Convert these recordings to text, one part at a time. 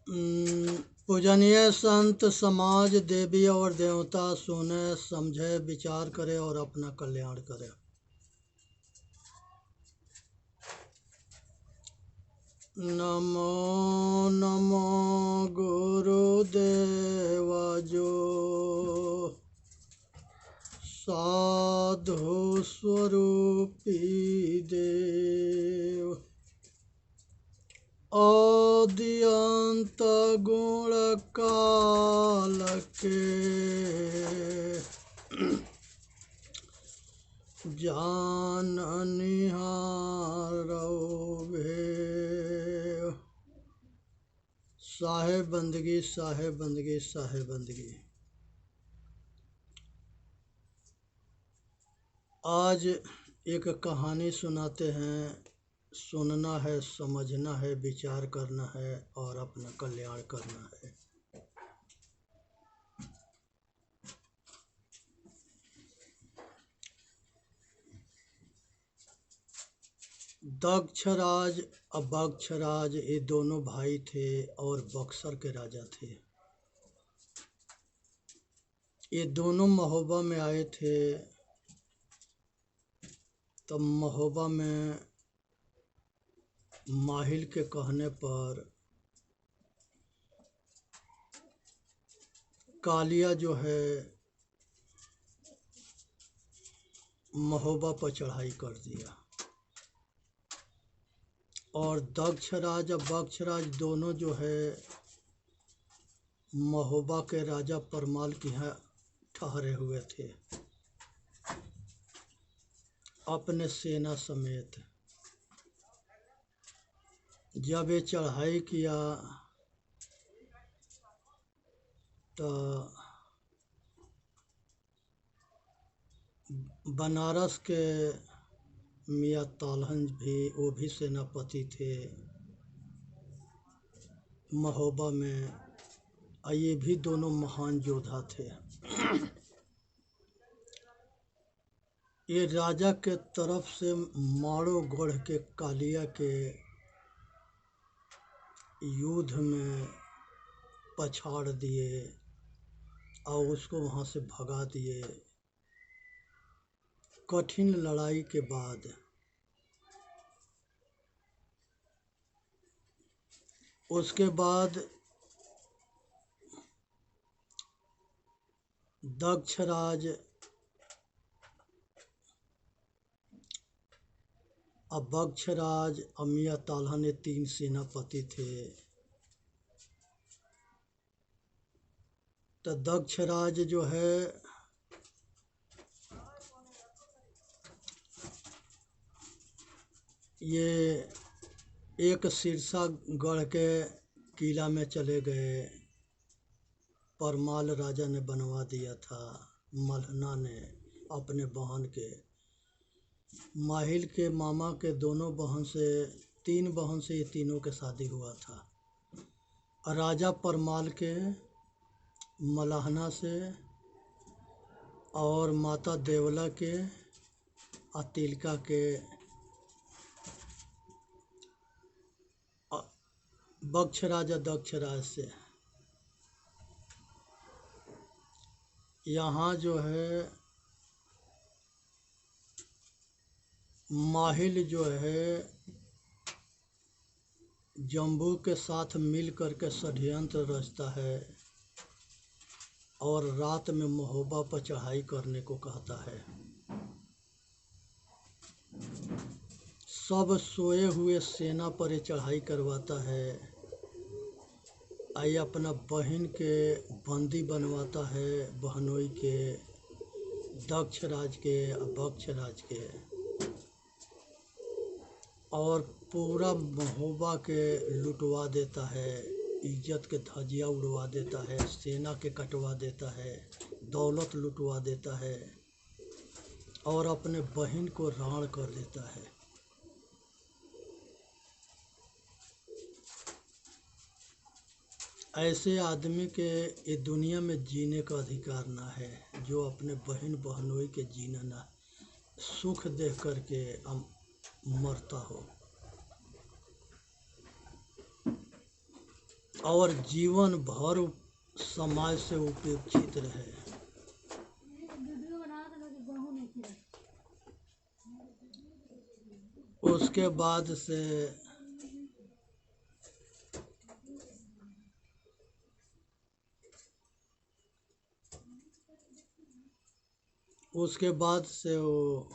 पूजनीय संत समाज, देवी और देवता सुने समझे विचार करे और अपना कल्याण करे। नमो नमो गुरुदेव जो साधु स्वरूपी देव, आदि अंत गुण काल के जाननिहारो भेव। साहेब बंदगी, साहेब बंदगी, साहेब बंदगी। आज एक कहानी सुनाते हैं। सुनना है, समझना है, विचार करना है और अपना कल्याण करना है। दक्षराज और बक्षराज ये दोनों भाई थे और बक्सर के राजा थे। ये दोनों महोबा में आए थे। तब महोबा में माहिल के कहने पर कालिया जो है महोबा पर चढ़ाई कर दिया और दक्षराज और बक्षराज दोनों जो है महोबा के राजा परमाल के यहाँ ठहरे हुए थे अपने सेना समेत। जब ये चढ़ाई किया तो बनारस के मियाँ तालहन भी, वो भी सेनापति थे महोबा में। ये भी दोनों महान योद्धा थे। ये राजा के तरफ से माड़ोगढ़ के कालिया के युद्ध में पछाड़ दिए और उसको वहाँ से भगा दिए। कठिन लड़ाई के बाद उसके बाद दक्षराज और बक्षराज और मियाँ तालहन, तीन सेनापति थे। तो दक्षराज जो है ये एक सिरसागढ़ के किला में चले गए। परमाल राजा ने बनवा दिया था, मल्हना ने अपने बहन के। माहिल के मामा के दोनों बहन से, तीन बहन से ये तीनों के शादी हुआ था। राजा परमाल के मल्हना से और माता देवला के और तिलका के बक्षराज और दक्षराज से। यहाँ जो है माहिल जो है जम्बू के साथ मिल करके षड्यंत्र रचता है और रात में महोबा पर चढ़ाई करने को कहता है। सब सोए हुए सेना पर ये चढ़ाई करवाता है। आई अपना बहन के बंदी बनवाता है, बहनोई के, दक्षराज के और बक्षराज के, और पूरा महोबा के लुटवा देता है। इज्जत के धजिया उड़वा देता है, सेना के कटवा देता है, दौलत लुटवा देता है और अपने बहन को राण कर देता है। ऐसे आदमी के ये दुनिया में जीने का अधिकार ना है, जो अपने बहन बहनोई के जीना ना, सुख देख करके मरता हो। और जीवन भर समाज से उपेक्षित रहे। उसके बाद से वो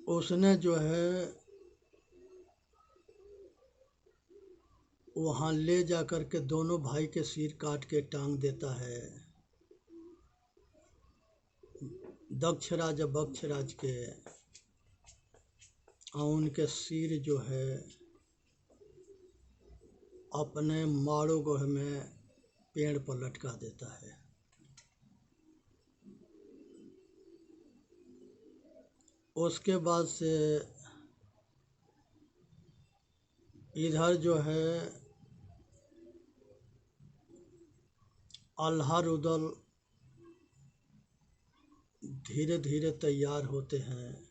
उसने जो है वहाँ ले जा कर के दोनों भाई के सिर काट के टांग देता है। दक्ष राजा बक्षराज के, और उनके सिर जो है अपने माड़ोगढ़ में पेड़ पर लटका देता है। उसके बाद से इधर जो है अल्लाह रुदल धीरे धीरे तैयार होते हैं।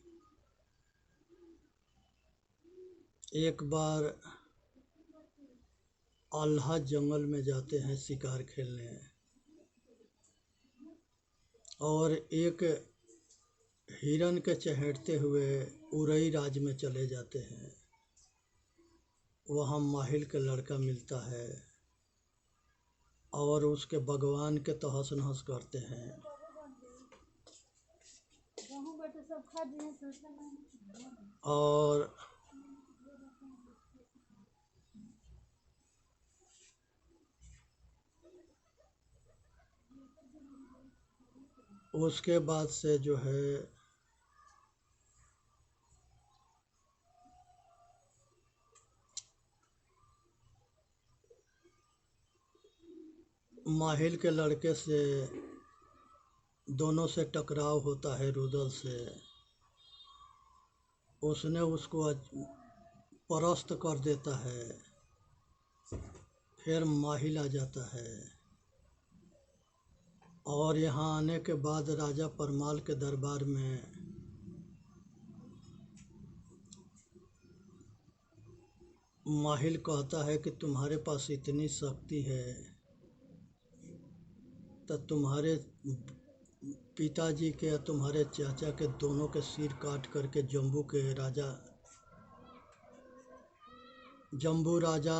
एक बार अल्लाह जंगल में जाते हैं शिकार खेलने, और एक हिरन के चहेटते हुए उरई राज में चले जाते हैं। वहाँ माहिल के लड़का मिलता है और उसके भगवान के तहस नहस करते हैं। और उसके बाद से जो है माहिल के लड़के से दोनों से टकराव होता है रुदल से। उसने उसको परास्त कर देता है। फिर माहिल आ जाता है, और यहाँ आने के बाद राजा परमाल के दरबार में माहिल कहता है कि तुम्हारे पास इतनी शक्ति है तो तुम्हारे पिताजी के या तुम्हारे चाचा के दोनों के सिर काट करके जम्बू राजा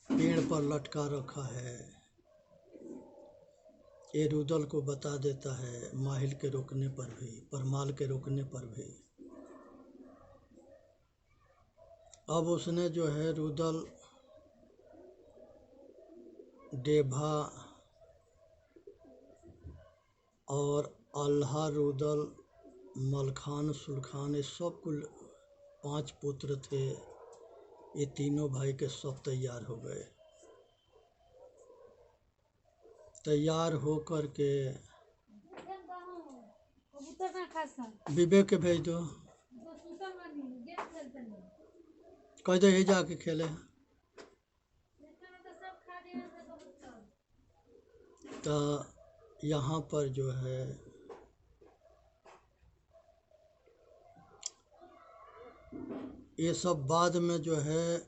पेड़ पर लटका रखा है। ये रुदल को बता देता है माहिल के रोकने पर भी, परमाल के रोकने पर भी। अब उसने जो है रुदल डेभा और अल्लाह रुदल मलखान सुलखान ये सब कुल 5 पुत्र थे। ये तीनों भाई के सब तैयार हो गए। तैयार हो कर के विवेक के भेज दो, कह दो ये जाके खेले। तो यहाँ पर जो है ये सब बाद में जो है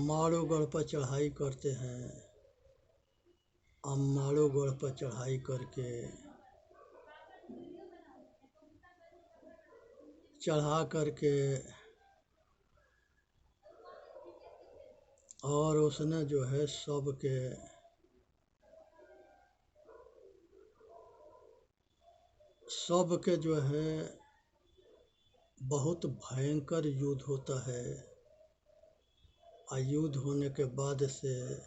माड़ोगढ़ पर चढ़ाई करते हैं। अब माड़ोगढ़ पर चढ़ाई करके चढ़ा करके और उसने जो है सबके जो है बहुत भयंकर युद्ध होता है। और युद्ध होने के बाद से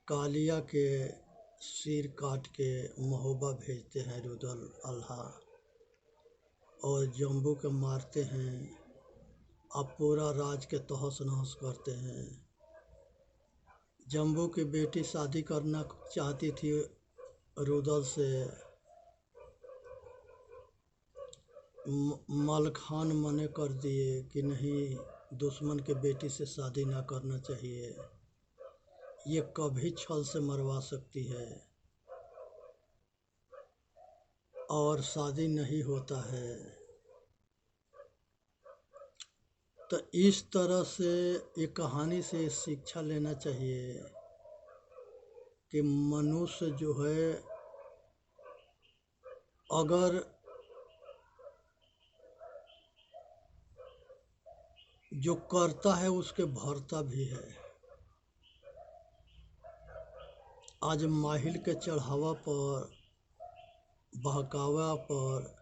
कालिया के सिर काट के महोबा भेजते हैं रुदल अल्लाह, और जम्बू के मारते हैं। अब पूरा राज के तहस नहस करते हैं। जम्बू की बेटी शादी करना चाहती थी रुदल से, मलखान मने कर दिए कि नहीं, दुश्मन के बेटी से शादी ना करना चाहिए, ये कभी छल से मरवा सकती है। और शादी नहीं होता है। तो इस तरह से एक कहानी से शिक्षा लेना चाहिए कि मनुष्य जो है अगर जो करता है उसके भरता भी है। आज माहिल के चढ़ावा पर, बहकावा पर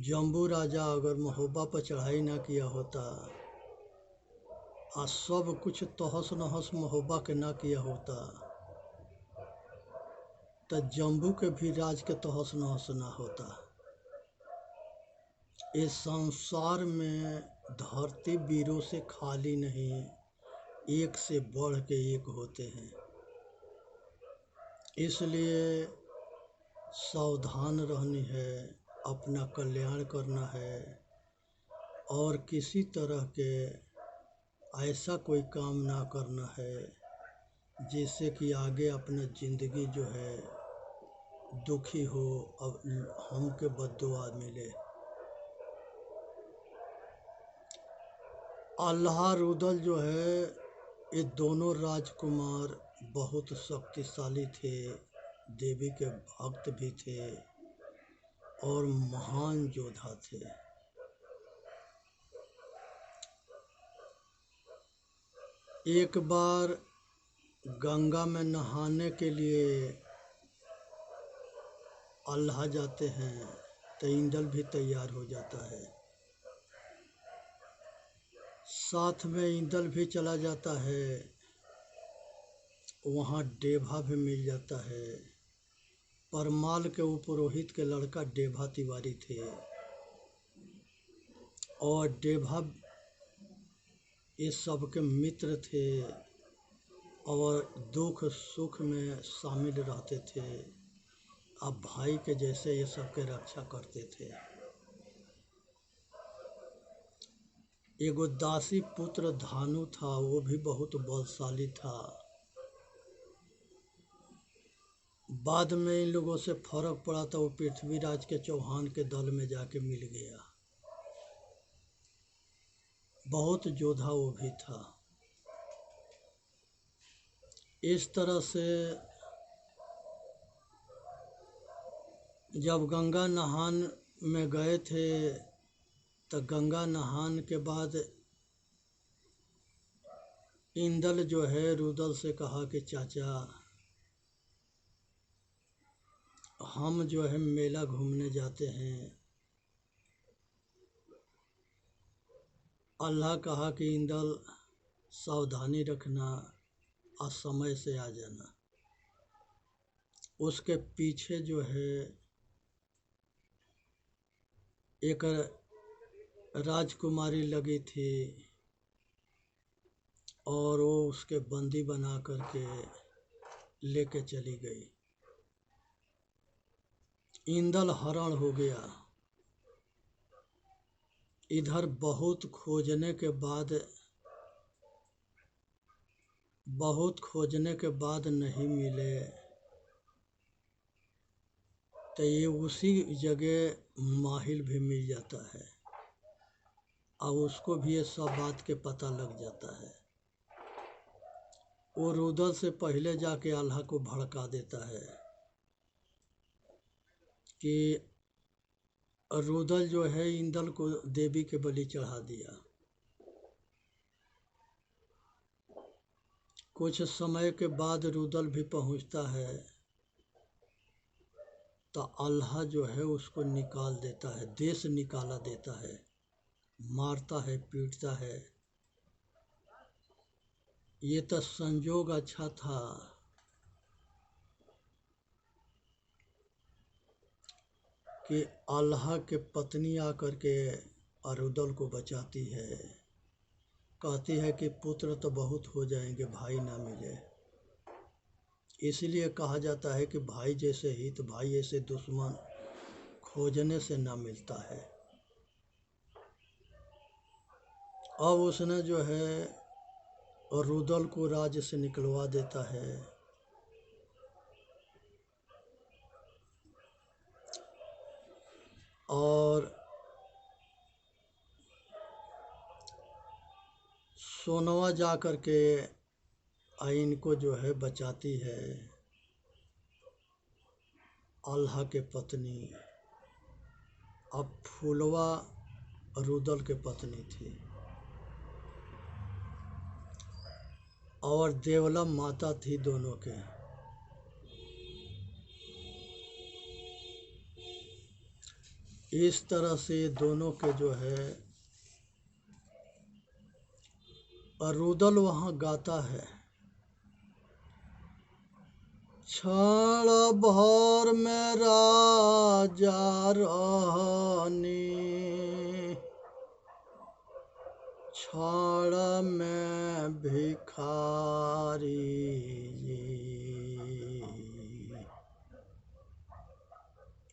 जम्बू राजा अगर महोबा पर चढ़ाई ना किया होता और सब कुछ तहस नहस महोबा के ना किया होता तो जम्बू के भी राज के तहस नहस ना होता। इस संसार में धरती वीरों से खाली नहीं, एक से बढ़ के एक होते हैं। इसलिए सावधान रहनी है, अपना कल्याण करना है और किसी तरह के ऐसा कोई काम ना करना है जिससे कि आगे अपना ज़िंदगी जो है दुखी हो और हमके बद्दुआ मिले। अल्लाह रुदल जो है, ये दोनों राजकुमार बहुत शक्तिशाली थे, देवी के भक्त भी थे और महान योद्धा थे। एक बार गंगा में नहाने के लिए अल्लाह जाते हैं तो इंदल भी तैयार हो जाता है, साथ में इंदल भी चला जाता है। वहाँ डेभा भी मिल जाता है। परमाल के उपरोहित के लड़का डेभा तिवारी थे और डेभा ये सबके मित्र थे और दुख सुख में शामिल रहते थे। अब भाई के जैसे ये सबके रक्षा करते थे। एगो दासी पुत्र धानु था, वो भी बहुत बलशाली था। बाद में इन लोगों से फर्क पड़ा तो वो पृथ्वीराज के चौहान के दल में जाके मिल गया। बहुत योद्धा वो भी था। इस तरह से जब गंगा नहान में गए थे तो गंगा नहान के बाद इंदल जो है रुदल से कहा कि चाचा हम जो है मेला घूमने जाते हैं। अल्लाह कहा कि इंदल सावधानी रखना और समय से आ जाना। उसके पीछे जो है एक राजकुमारी लगी थी और वो उसके बंदी बना करके लेके चली गई। इंदल हैरान हो गया। इधर बहुत खोजने के बाद नहीं मिले तो ये उसी जगह माहिल भी मिल जाता है और उसको भी ये सब बात के पता लग जाता है। वो रुदल से पहले जाके अल्लाह को भड़का देता है कि रुदल जो है इंदल को देवी के बलि चढ़ा दिया। कुछ समय के बाद रुदल भी पहुंचता है तो अल्लाह जो है उसको निकाल देता है, देश निकाला देता है, मारता है, पीटता है। ये तो संजोग अच्छा था कि अल्लाह के पत्नी आकर के रुदल को बचाती है। कहती है कि पुत्र तो बहुत हो जाएंगे, भाई ना मिले। इसलिए कहा जाता है कि भाई जैसे हित, भाई ऐसे दुश्मन खोजने से ना मिलता है। अब उसने जो है रुदल को राज्य से निकलवा देता है। और सोनवा जा कर के इनको जो है बचाती है। अल्लाह के पत्नी अब फूलवा रुदल के पत्नी थी और देवला माता थी दोनों के। इस तरह से दोनों के जो है रुदल वहाँ गाता है, क्षण भर में राजा रहनी, क्षण में भिखारी।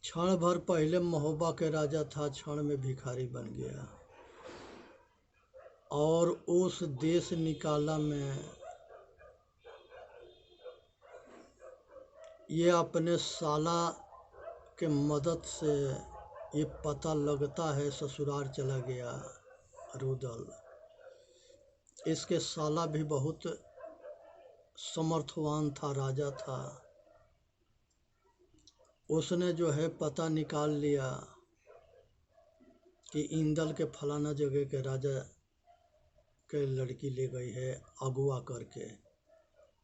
क्षण भर पहले महोबा के राजा था, क्षण में भिखारी बन गया और उस देश निकाला में ये अपने साला के मदद से ये पता लगता है ससुराल चला गया रुदल। इसके साला भी बहुत समर्थवान था, राजा था। उसने जो है पता निकाल लिया कि इंदल के फलाना जगह के राजा के लड़की ले गई है, अगुआ करके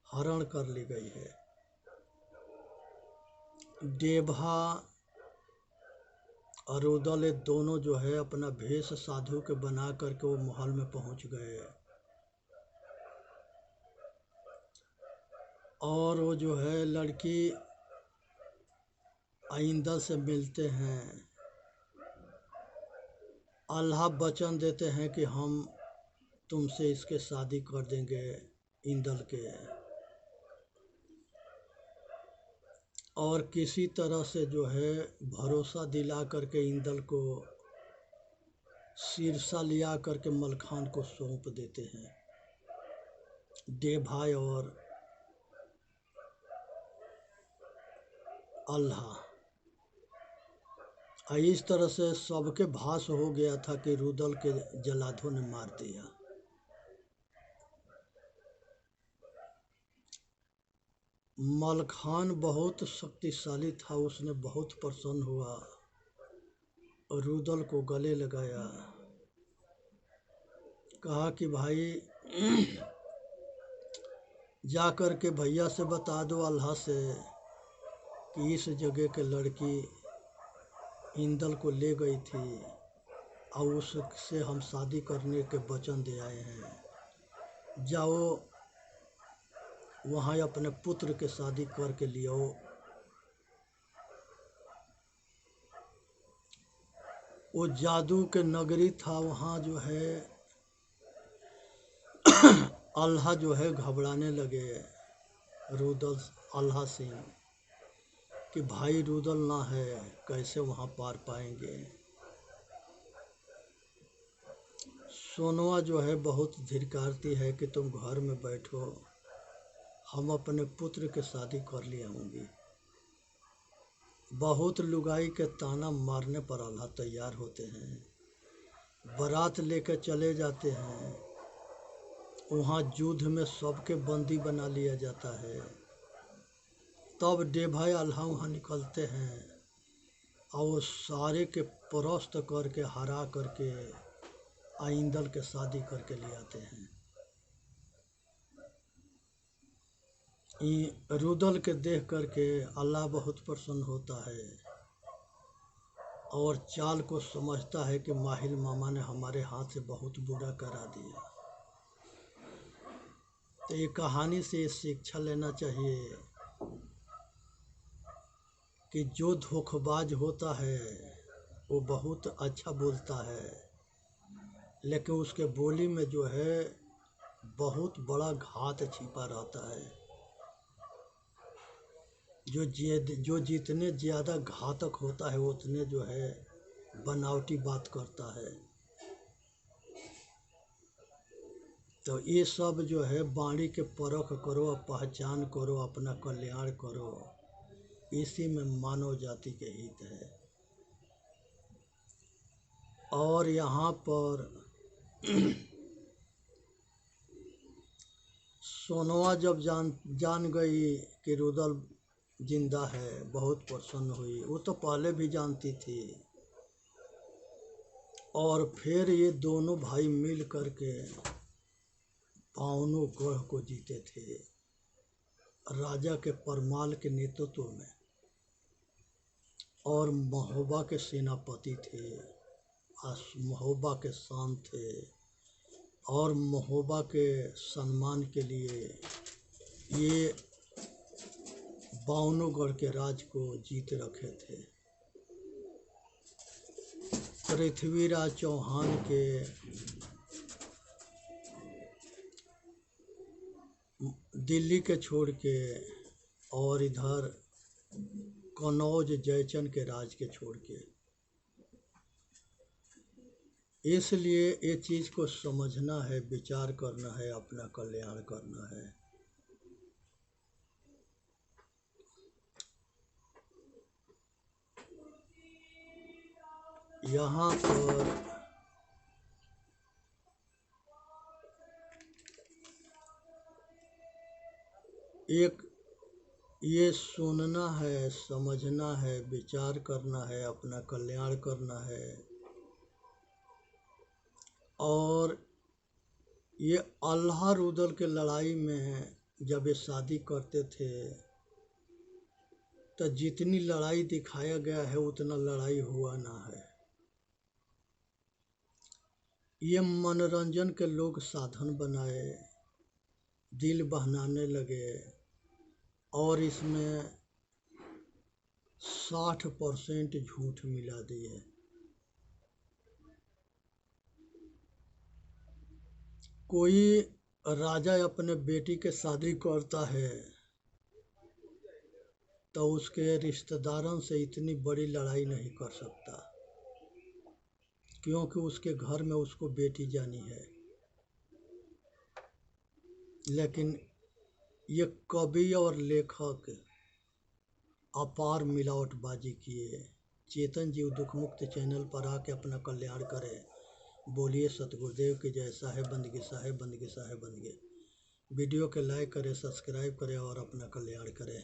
हरण कर ली गई है। देभा और रुदल दोनों जो है अपना भेष साधु के बना करके वो महल में पहुंच गए और वो जो है लड़की इंदल से मिलते हैं। अल्लाह वचन देते हैं कि हम तुमसे इसके शादी कर देंगे इंदल के, और किसी तरह से जो है भरोसा दिला करके इंदल को सिरसा लिया करके मलखान को सौंप देते हैं। देभाई और अल्लाह इस तरह से सबके भास हो गया था कि रुदल के जलाधों ने मार दिया। मलखान बहुत शक्तिशाली था, उसने बहुत प्रसन्न हुआ और रुदल को गले लगाया, कहा कि भाई जा कर के भैया से बता दो अल्लाह से कि इस जगह के लड़की इंदल को ले गई थी और उससे हम शादी करने के वचन दे आए हैं। जाओ वहाँ अपने पुत्र के शादी करके लियो। वो जादू के नगरी था, वहाँ जो है अल्लाह जो है घबराने लगे रुदल अल्लाह सिंह कि भाई रुदल ना है, कैसे वहाँ पार पाएंगे। सोनवा जो है बहुत धिक्कारती है कि तुम घर में बैठो, हम अपने पुत्र के शादी कर ले आऊँगी। बहुत लुगाई के ताना मारने पर अल्लाह तैयार होते हैं, बारात लेकर चले जाते हैं। वहाँ युद्ध में सबके बंदी बना लिया जाता है। तब देभाई अल्लाह वहाँ निकलते हैं और वो सारे के परास्त करके हरा करके इंदल के शादी करके ले आते हैं। रुदल के देख करके अल्लाह बहुत प्रसन्न होता है और चाल को समझता है कि माहिल मामा ने हमारे हाथ से बहुत बुरा करा दिया। तो ये कहानी से शिक्षा लेना चाहिए कि जो धोखेबाज होता है वो बहुत अच्छा बोलता है, लेकिन उसके बोली में जो है बहुत बड़ा घात छिपा रहता है। जो जितने ज़्यादा घातक होता है उतने जो है बनावटी बात करता है। तो ये सब जो है वाणी के परख करो, पहचान करो, अपना कल्याण करो, इसी में मानव जाति के हित है। और यहाँ पर सोनवा जब जान गई कि रुदल जिंदा है, बहुत प्रसन्न हुई। वो तो पहले भी जानती थी। और फिर ये दोनों भाई मिल करके पावनों गढ़ को जीते थे, राजा के परमाल के नेतृत्व में। और महोबा के सेनापति थे, महोबा के शान थे, और महोबा के सम्मान के लिए ये बावनोगढ़ के राज को जीत रखे थे। पृथ्वीराज चौहान के दिल्ली के छोड़ के और इधर कनौज जयचंद के राज के छोड़ के। इसलिए ये चीज़ को समझना है, विचार करना है, अपना कल्याण करना है। यहाँ पर एक ये सुनना है, समझना है, विचार करना है, अपना कल्याण करना है। और ये अल्लाह रुदल के लड़ाई में जब ये शादी करते थे तो जितनी लड़ाई दिखाया गया है उतना लड़ाई हुआ ना है। ये मनोरंजन के लोग साधन बनाए, दिल बहलाने लगे, और इसमें 60% झूठ मिला दिए। कोई राजा अपने बेटी के शादी करता है तो उसके रिश्तेदारों से इतनी बड़ी लड़ाई नहीं कर सकता, क्योंकि उसके घर में उसको बेटी जानी है। लेकिन ये कवि और लेखक अपार मिलावटबाजी किए। चेतन जीव दुख मुक्त चैनल पर आके अपना कल्याण करें। बोलिए सतगुरुदेव की जय। साहेब बंदगी, साहेब बंदगी, साहेब बंदगी। वीडियो के लाइक करें, सब्सक्राइब करें और अपना कल्याण करें।